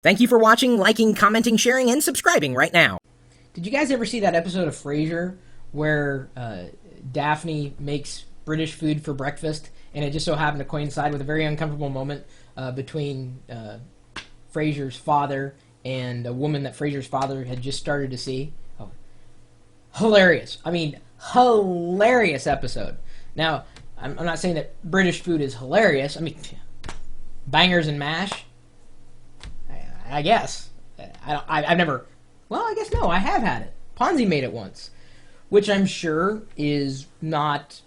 Thank you for watching, liking, commenting, sharing, and subscribing right now. Did you guys ever see that episode of Frasier where Daphne makes British food for breakfast, and it just so happened to coincide with a very uncomfortable moment between Frasier's father and a woman that Frasier's father had just started to see? Oh, hilarious. I mean, hilarious episode. Now, I'm not saying that British food is hilarious. I mean, bangers and mash, I guess. I've never... Well, I guess no, I have had it. Ponzi made it once, which I'm sure is not,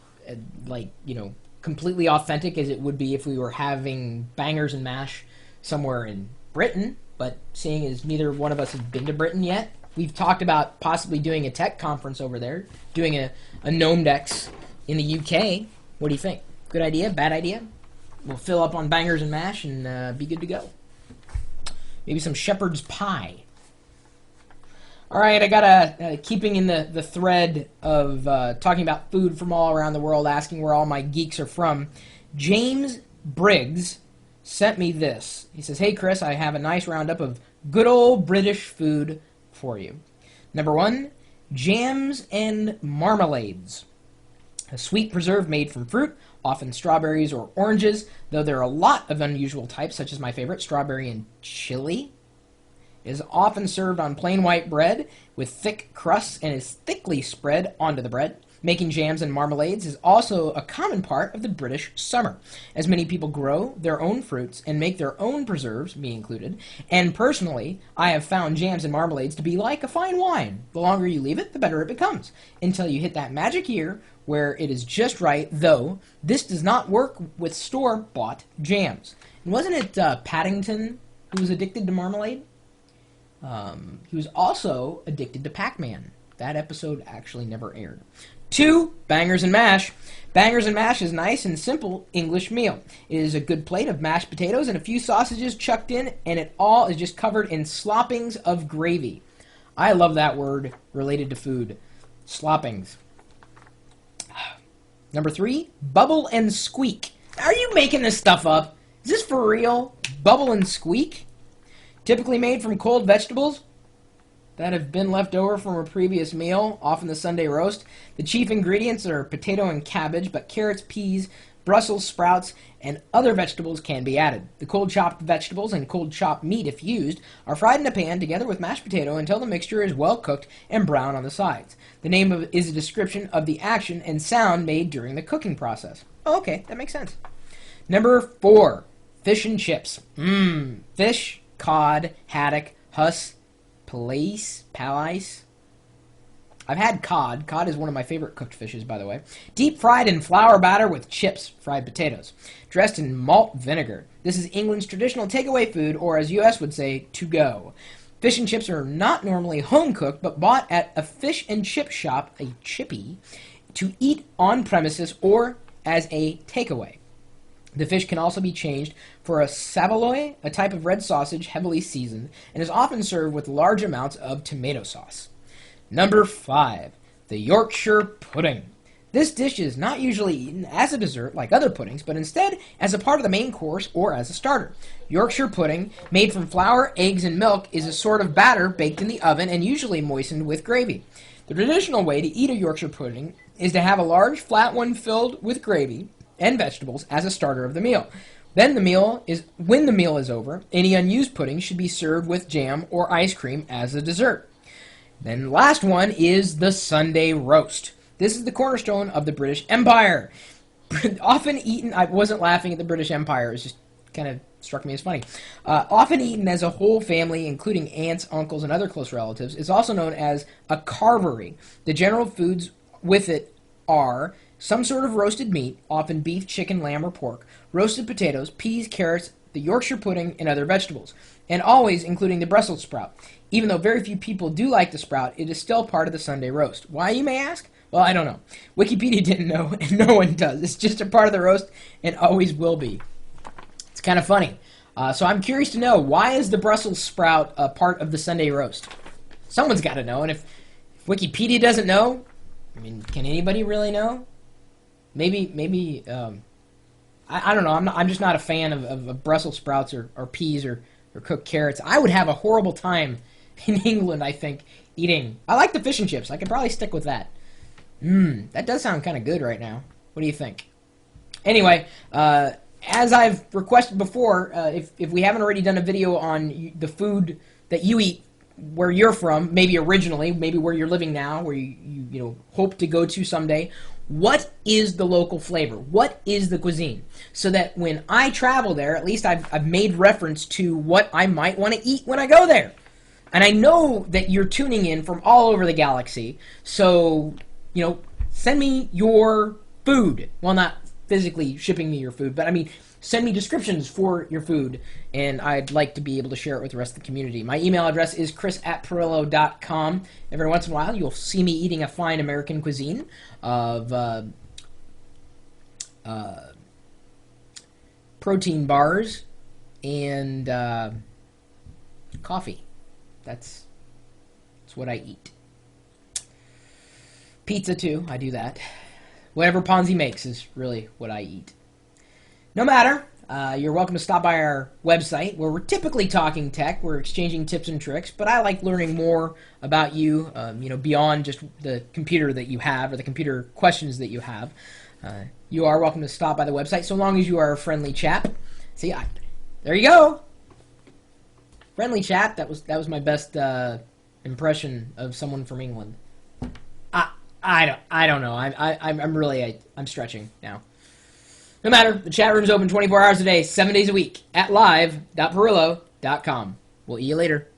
completely authentic as it would be if we were having bangers and mash somewhere in Britain. But seeing as neither one of us has been to Britain yet, we've talked about possibly doing a tech conference over there, doing a Gnomedex in the UK. What do you think? Good idea? Bad idea? We'll fill up on bangers and mash and be good to go. Maybe some shepherd's pie. All right, I got keeping in the thread of talking about food from all around the world, asking where all my geeks are from. James Briggs sent me this. He says, "Hey Chris, I have a nice roundup of good old British food for you. Number 1, jams and marmalades. A sweet preserve made from fruit, often strawberries or oranges, though there are a lot of unusual types, such as my favorite, strawberry and chili. It is often served on plain white bread with thick crusts and is thickly spread onto the bread. Making jams and marmalades is also a common part of the British summer, as many people grow their own fruits and make their own preserves, me included. And personally, I have found jams and marmalades to be like a fine wine. The longer you leave it, the better it becomes, until you hit that magic year where it is just right, though this does not work with store-bought jams." And wasn't it Paddington who was addicted to marmalade? He was also addicted to Pac-Man. That episode actually never aired. 2, bangers and mash. Bangers and mash is a nice and simple English meal. It is a good plate of mashed potatoes and a few sausages chucked in, and it all is just covered in sloppings of gravy. I love that word related to food. Sloppings. Number 3, bubble and squeak. Are you making this stuff up? Is this for real? Bubble and squeak? Typically made from cold vegetables that have been left over from a previous meal, often the Sunday roast. The chief ingredients are potato and cabbage, but carrots, peas, Brussels sprouts, and other vegetables can be added. The cold chopped vegetables and cold chopped meat, if used, are fried in a pan together with mashed potato until the mixture is well cooked and brown on the sides. The name is a description of the action and sound made during the cooking process. Oh, okay, that makes sense. Number 4, fish and chips. Fish, cod, haddock, huss, palais. I've had cod. Cod is one of my favorite cooked fishes, by the way. Deep fried in flour batter with chips, fried potatoes, dressed in malt vinegar. This is England's traditional takeaway food, or as US would say, to go. Fish and chips are not normally home cooked, but bought at a fish and chip shop, a chippy, to eat on premises or as a takeaway. The fish can also be changed for a saveloy, a type of red sausage heavily seasoned, and is often served with large amounts of tomato sauce. Number 5, the Yorkshire Pudding. This dish is not usually eaten as a dessert like other puddings, but instead as a part of the main course or as a starter. Yorkshire pudding, made from flour, eggs, and milk, is a sort of batter baked in the oven and usually moistened with gravy. The traditional way to eat a Yorkshire pudding is to have a large flat one filled with gravy and vegetables as a starter of the meal. When the meal is over, any unused pudding should be served with jam or ice cream as a dessert. Then the last one is the Sunday roast. This is the cornerstone of the British Empire. Often eaten, I wasn't laughing at the British Empire, it just kind of struck me as funny. Often eaten as a whole family, including aunts, uncles, and other close relatives, is also known as a carvery. The general foods with it are some sort of roasted meat, often beef, chicken, lamb, or pork, roasted potatoes, peas, carrots, the Yorkshire pudding, and other vegetables, and always including the Brussels sprout. Even though very few people do like the sprout, it is still part of the Sunday roast. Why, you may ask? Well, I don't know. Wikipedia didn't know, and no one does. It's just a part of the roast and always will be. It's kind of funny. So I'm curious to know, why is the Brussels sprout a part of the Sunday roast? Someone's got to know, and if Wikipedia doesn't know, I mean, can anybody really know? Maybe I don't know. I'm just not a fan of Brussels sprouts or peas or or cooked carrots. I would have a horrible time in England, I think, eating. I like the fish and chips. I could probably stick with that. That does sound kind of good right now. What do you think? Anyway, as I've requested before, if we haven't already done a video on the food that you eat where you're from, maybe originally, maybe where you're living now, where you hope to go to someday, what is the local flavor? What is the cuisine? So that when I travel there, at least I've made reference to what I might want to eat when I go there. And I know that you're tuning in from all over the galaxy, so, send me your food. Well, not physically shipping me your food, but I mean, send me descriptions for your food, and I'd like to be able to share it with the rest of the community. My email address is chris@pirillo.com. Every once in a while, you'll see me eating a fine American cuisine of protein bars and coffee. That's what I eat. Pizza, too. I do that. Whatever Ponzi makes is really what I eat. No matter, you're welcome to stop by our website where we're typically talking tech. We're exchanging tips and tricks, but I like learning more about you, beyond just the computer that you have or the computer questions that you have. You are welcome to stop by the website so long as you are a friendly chap. See, there you go. Friendly chap. That was my best impression of someone from England. I don't know. I'm stretching now. No matter, the chat room's open 24 hours a day, 7 days a week at live.pirillo.com. We'll see you later.